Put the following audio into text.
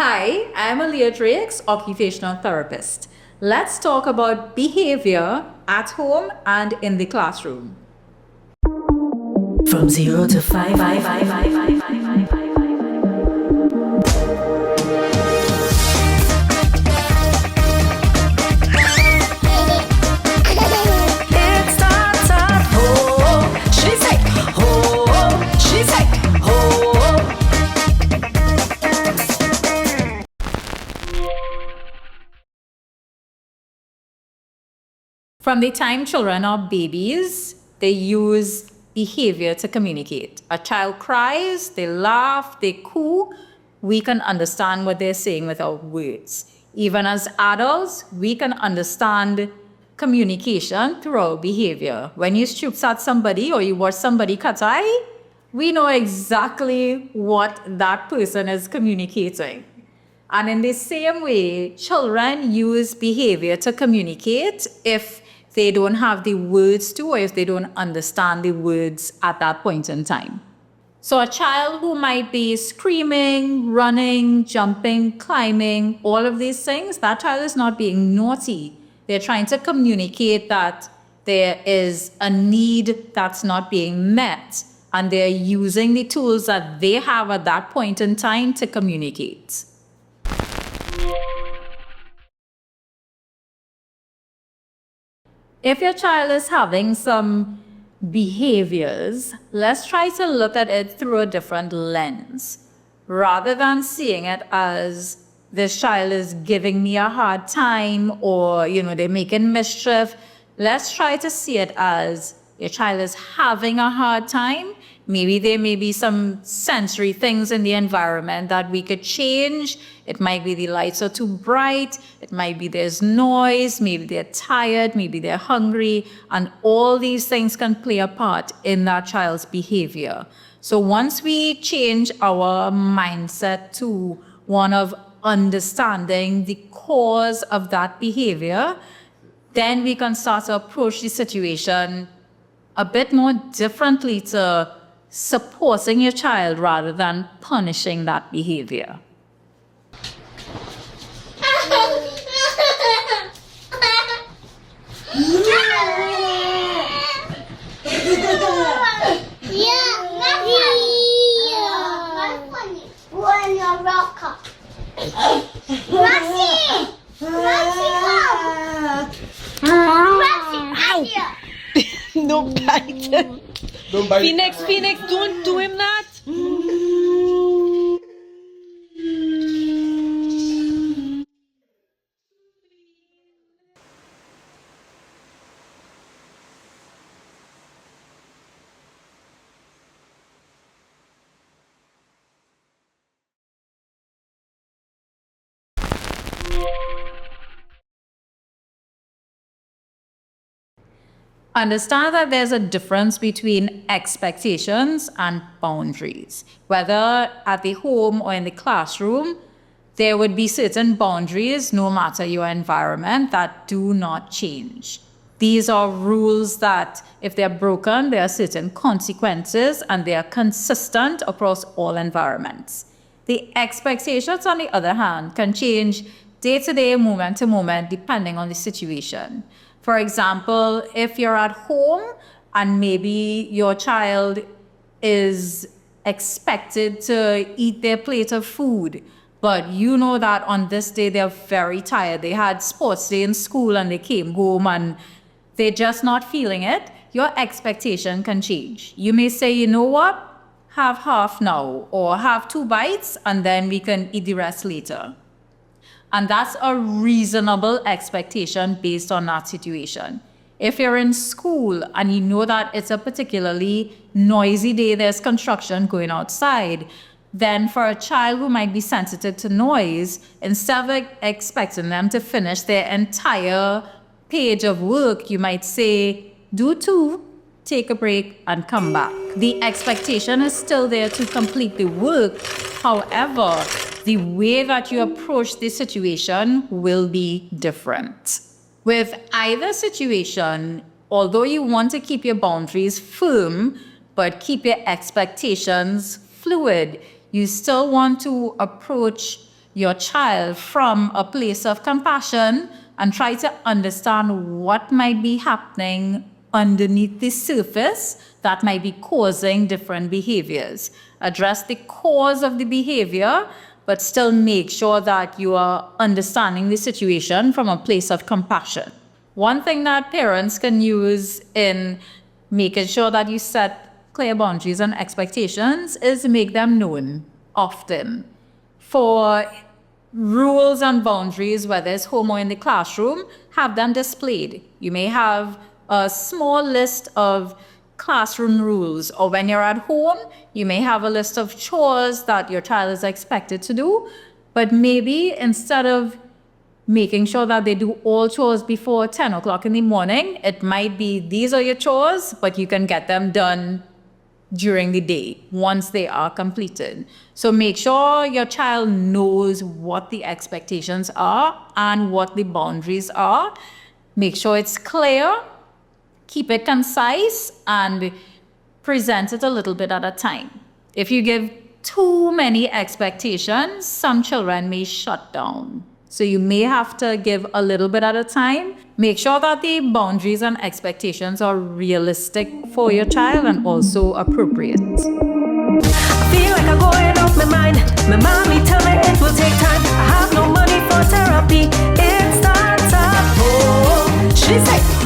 Hi, I'm Aliya, occupational therapist. Let's talk about behavior at home and in the classroom. From 0 to 5. It starts at home. She say home. She say home. From the time children are babies, they use behavior to communicate. A child cries, they laugh, they coo. We can understand what they're saying without words. Even as adults, we can understand communication through our behavior. When you stoop at somebody or you watch somebody cut eye, we know exactly what that person is communicating. And in the same way, children use behavior to communicate if they don't have the words to, or if they don't understand the words at that point in time. So a child who might be screaming, running, jumping, climbing, all of these things, that child is not being naughty. They're trying to communicate that there is a need that's not being met, and they're using the tools that they have at that point in time to communicate. If your child is having some behaviors, let's try to look at it through a different lens. Rather than seeing it as this child is giving me a hard time or, they're making mischief, let's try to see it as your child is having a hard time. Maybe there may be some sensory things in the environment that we could change. It might be the lights are too bright. It might be there's noise. Maybe they're tired. Maybe they're hungry. And all these things can play a part in that child's behavior. So once we change our mindset to one of understanding the cause of that behavior, then we can start to approach the situation a bit more differently to supporting your child rather than punishing that behavior. Don't bite. Don't bite. Phoenix, don't do him that. Understand that there's a difference between expectations and boundaries. Whether at the home or in the classroom, there would be certain boundaries, no matter your environment, that do not change. These are rules that, if they're broken, there are certain consequences and they are consistent across all environments. The expectations, on the other hand, can change day to day, moment to moment, depending on the situation. For example, if you're at home and maybe your child is expected to eat their plate of food, but you know that on this day they're very tired. They had sports day in school and they came home and they're just not feeling it, your expectation can change. You may say, you know what? Have half now, or have 2 bites and then we can eat the rest later. And that's a reasonable expectation based on that situation. If you're in school and you know that it's a particularly noisy day, there's construction going outside, then for a child who might be sensitive to noise, instead of expecting them to finish their entire page of work, you might say, do 2, take a break, and come back. The expectation is still there to complete the work. However, the way that you approach the situation will be different. With either situation, although you want to keep your boundaries firm, but keep your expectations fluid, you still want to approach your child from a place of compassion and try to understand what might be happening underneath the surface that might be causing different behaviors. Address the cause of the behavior, but still make sure that you are understanding the situation from a place of compassion. One thing that parents can use in making sure that you set clear boundaries and expectations is make them known often. For rules and boundaries, whether it's home or in the classroom, have them displayed. You may have a small list of classroom rules, or when you're at home, you may have a list of chores that your child is expected to do, but maybe instead of making sure that they do all chores before 10 o'clock in the morning, it might be these are your chores, but you can get them done during the day once they are completed. So make sure your child knows what the expectations are and what the boundaries are. Make sure it's clear, keep it concise, and present it a little bit at a time. If you give too many expectations, some children may shut down. So you may have to give a little bit at a time. Make sure that the boundaries and expectations are realistic for your child and also appropriate. I feel like I'm going off my mind. My mommy tell me it will take time. I have no money for therapy. It starts at home. She said